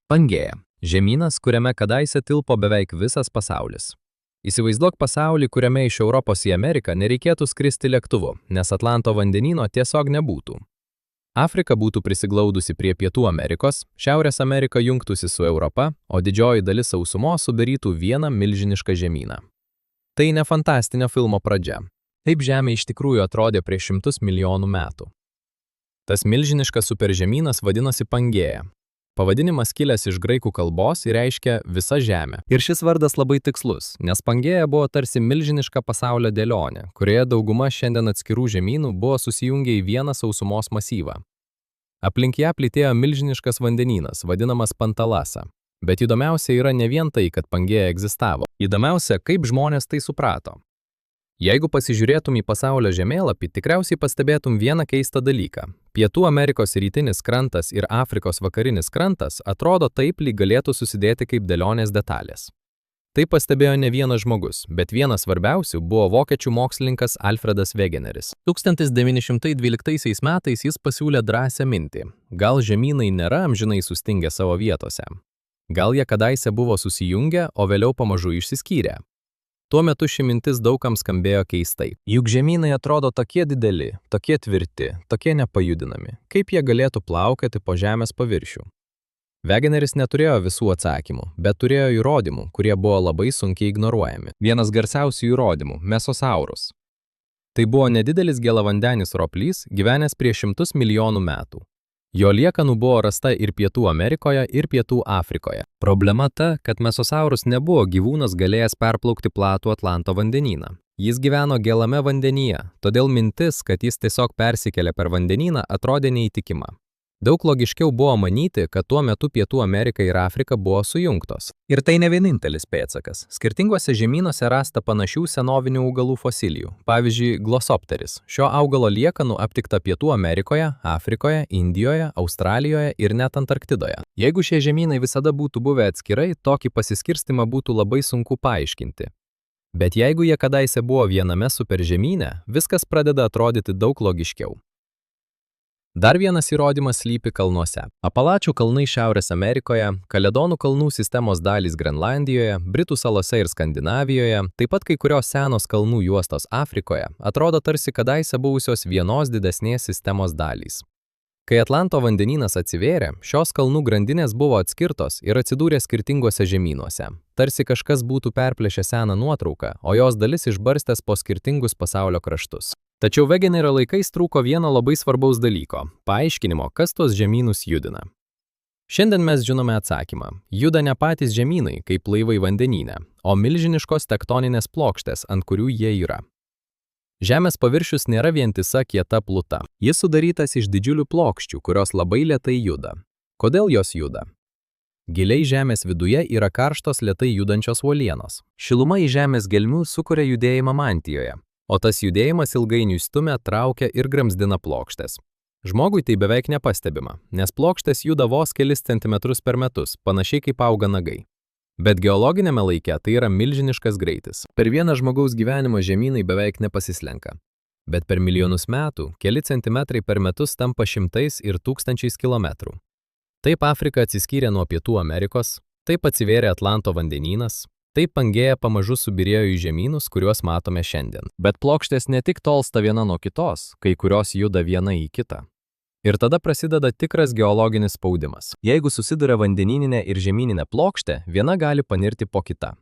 Pangėja – žemynas, kuriame kadaise tilpo beveik visas pasaulis. Įsivaizduok pasaulį, kuriame iš Europos į Ameriką nereikėtų skristi lėktuvu, nes Atlanto vandenyno tiesiog nebūtų. Afrika būtų prisiglaudusi prie Pietų Amerikos, Šiaurės Amerika jungtųsi su Europa, o didžioji dalis sausumos sudarytų vieną milžinišką žemyną. Tai ne fantastinio filmo pradžia. Taip Žemė iš tikrųjų atrodė prieš šimtus milijonų metų. Tas milžiniškas superžemynas vadinosi Pangėja. Pavadinimas kilęs iš graikų kalbos ir reiškia visa žemė. Ir šis vardas labai tikslus, nes Pangėja buvo tarsi milžiniška pasaulio dėlionė, kurioje dauguma šiandien atskirų žemynų buvo susijungę į vieną sausumos masyvą. Aplink ją plytėjo milžiniškas vandenynas, vadinamas Pantalasa. Bet įdomiausia yra ne vien tai, kad Pangėja egzistavo. Įdomiausia, kaip žmonės tai suprato. Jeigu pasižiūrėtum į pasaulio žemėlapį, tikriausiai pastebėtum vieną keistą dalyką. Pietų Amerikos rytinis krantas ir Afrikos vakarinis krantas atrodo taip, lyg galėtų susidėti kaip dėlionės detalės. Tai pastebėjo ne vienas žmogus, bet vienas svarbiausių buvo vokiečių mokslininkas Alfredas Wegeneris. 1912 metais jis pasiūlė drąsią mintį. Gal žemynai nėra amžinai sustingę savo vietose. Gal jie kadaise buvo susijungę, o vėliau pamažu išsiskyrė. Tuo metu ši mintis daugam skambėjo keistai. Juk žemynai atrodo tokie dideli, tokie tvirti, tokie nepajudinami. Kaip jie galėtų plaukioti po žemės paviršių? Wegeneris neturėjo visų atsakymų, bet turėjo įrodymų, kurie buvo labai sunkiai ignoruojami. Vienas garsiausių įrodymų – Mesosaurus. Tai buvo nedidelis gėlavandenis roplys, gyvenęs prieš šimtus milijonų metų. Jo liekanų buvo rasta ir Pietų Amerikoje, ir Pietų Afrikoje. Problema ta, kad Mesosaurus nebuvo gyvūnas galėjęs perplaukti platų Atlanto vandenyną. Jis gyveno gėlame vandenyje, todėl mintis, kad jis tiesiog persikėlė per vandenyną, atrodė neįtikima. Daug logiškiau buvo manyti, kad tuo metu Pietų Amerika ir Afrika buvo sujungtos. Ir tai ne vienintelis pėdsakas. Skirtinguose žemynuose rasta panašių senovinių augalų fosilijų. Pavyzdžiui, Glossopteris. Šio augalo liekanų aptikta Pietų Amerikoje, Afrikoje, Indijoje, Australijoje ir net Antarktidoje. Jeigu šie žemynai visada būtų buvę atskirai, tokį pasiskirstimą būtų labai sunku paaiškinti. Bet jeigu jie kadaise buvo viename superžemyne, viskas pradeda atrodyti daug logiškiau. Dar vienas įrodymas slypi kalnuose. Apalačių kalnai Šiaurės Amerikoje, Kaledonų kalnų sistemos dalys Grenlandijoje, Britų salose ir Skandinavijoje, taip pat kai kurios senos kalnų juostos Afrikoje, atrodo tarsi kadaise buvusios vienos didesnės sistemos dalys. Kai Atlanto vandenynas atsivėrė, šios kalnų grandinės buvo atskirtos ir atsidūrė skirtinguose žemynuose. Tarsi kažkas būtų perplėšę seną nuotrauką, o jos dalis išbarstęs po skirtingus pasaulio kraštus. Tačiau Wegenerio laikais trūko vieno labai svarbaus dalyko – paaiškinimo, kas tuos žemynus judina. Šiandien mes žinome atsakymą. Juda ne patys žemynai, kaip laivai vandenyne, o milžiniškos tektoninės plokštės, ant kurių jie yra. Žemės paviršius nėra vientisa kieta pluta. Jis sudarytas iš didžiulių plokščių, kurios labai lėtai juda. Kodėl jos juda? Giliai žemės viduje yra karštos lėtai judančios uolienos. Šiluma į žemės gelmių sukuria judėjimą mantijoje, o tas judėjimas ilgainiui stumia, traukia ir gramzdina plokštės. Žmogui tai beveik nepastebima, nes plokštės juda vos kelis centimetrus per metus, panašiai kaip auga nagai. Bet geologinėme laike tai yra milžiniškas greitis. Per vieną žmogaus gyvenimą žemynai beveik nepasislenka. Bet per milijonus metų keli centimetrai per metus tampa šimtais ir tūkstančiais kilometrų. Taip Afrika atsiskyrė nuo Pietų Amerikos, taip atsivėrė Atlanto vandenynas, taip Pangėja pamažu subirėjo į žemynus, kuriuos matome šiandien. Bet plokštės ne tik tolsta viena nuo kitos, kai kurios juda viena į kitą. Ir tada prasideda tikras geologinis spaudimas. Jeigu susiduria vandenyninė ir žemyninė plokštė, viena gali panirti po kitą.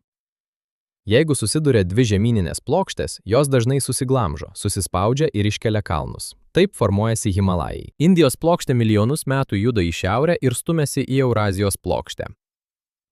Jeigu susiduria dvi žemyninės plokštės, jos dažnai susiglamžo, susispaudžia ir iškelia kalnus. Taip formuojasi Himalajai. Indijos plokštė milijonus metų juda į šiaurę ir stumiasi į Eurazijos plokštę.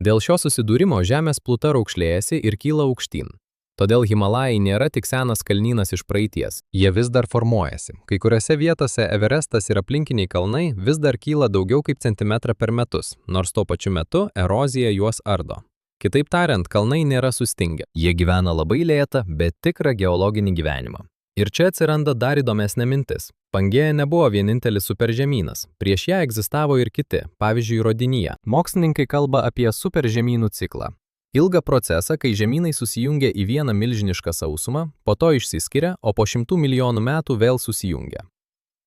Dėl šio susidūrimo žemės pluta raukšlėjasi ir kyla aukštyn. Todėl Himalajai nėra tik senas kalnynas iš praeities, jie vis dar formuojasi. Kai kuriuose vietose Everestas ir aplinkiniai kalnai vis dar kyla daugiau kaip centimetrą per metus, nors tuo pačiu metu erozija juos ardo. Kitaip tariant, kalnai nėra sustingę. Jie gyvena labai lėtą, bet tikrą geologinį gyvenimą. Ir čia atsiranda dar įdomesnė mintis. Pangėja nebuvo vienintelis superžemynas. Prieš ją egzistavo ir kiti, pavyzdžiui, Rodinija. Mokslininkai kalba apie superžemynų ciklą. Ilgą procesą, kai žemynai susijungia į vieną milžinišką sausumą, po to išsiskiria, o po šimtų milijonų metų vėl susijungia.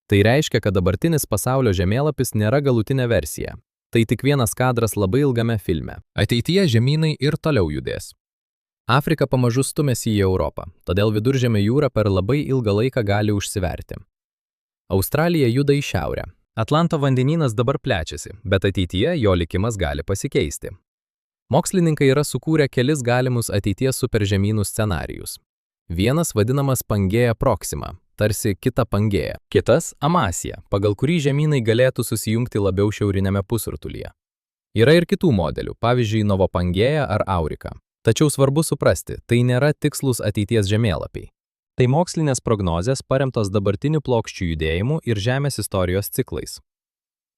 Tai reiškia, kad dabartinis pasaulio žemėlapis nėra galutinė versija. Tai tik vienas kadras labai ilgame filme. Ateityje žemynai ir toliau judės. Afrika pamažu stumėsi į Europą, todėl Viduržemio jūra per labai ilgą laiką gali užsiverti. Australija juda į šiaurę. Atlanto vandenynas dabar plečiasi, bet ateityje jo likimas gali pasikeisti. Mokslininkai yra sukūrę kelis galimus ateities superžemynų scenarijus. Vienas vadinamas Pangėja Proxima, tarsi kita Pangėja. Kitas – Amasija, pagal kurį žemynai galėtų susijungti labiau šiaurinėme pusrutulyje. Yra ir kitų modelių, pavyzdžiui, Novopangėja ar Aurika. Tačiau svarbu suprasti, tai nėra tikslus ateities žemėlapiai. Tai mokslinės prognozės paremtos dabartiniu plokščių judėjimu ir Žemės istorijos ciklais.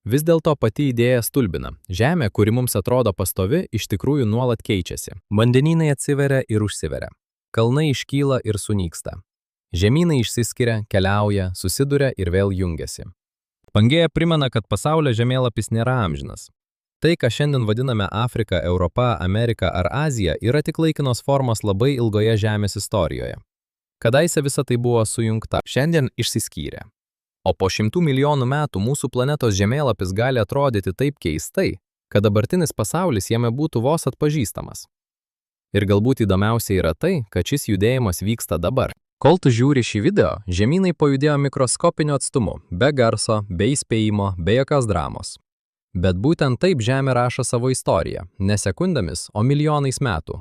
Vis dėlto pati idėja stulbina. Žemė, kuri mums atrodo pastovi, iš tikrųjų nuolat keičiasi. Vandenynai atsiveria ir užsiveria. Kalnai iškyla ir sunyksta. Žemynai išsiskiria, keliauja, susiduria ir vėl jungiasi. Pangėja primena, kad pasaulio žemėlapis nėra amžinas. Tai, ką šiandien vadiname Afrika, Europa, Amerika ar Azija, yra tik laikinos formos labai ilgoje Žemės istorijoje. Kadaise visa tai buvo sujungta, šiandien išsiskyrė. O po 100 milijonų metų mūsų planetos žemėlapis gali atrodyti taip keistai, kad dabartinis pasaulis jame būtų vos atpažįstamas. Ir galbūt įdomiausia yra tai, kad šis judėjimas vyksta dabar. Kol tu žiūri šį video, žemynai pajudėjo mikroskopiniu atstumu, be garso, be įspėjimo, be jokios dramos. Bet būtent taip Žemė rašo savo istoriją, ne sekundėmis, o milijonais metų.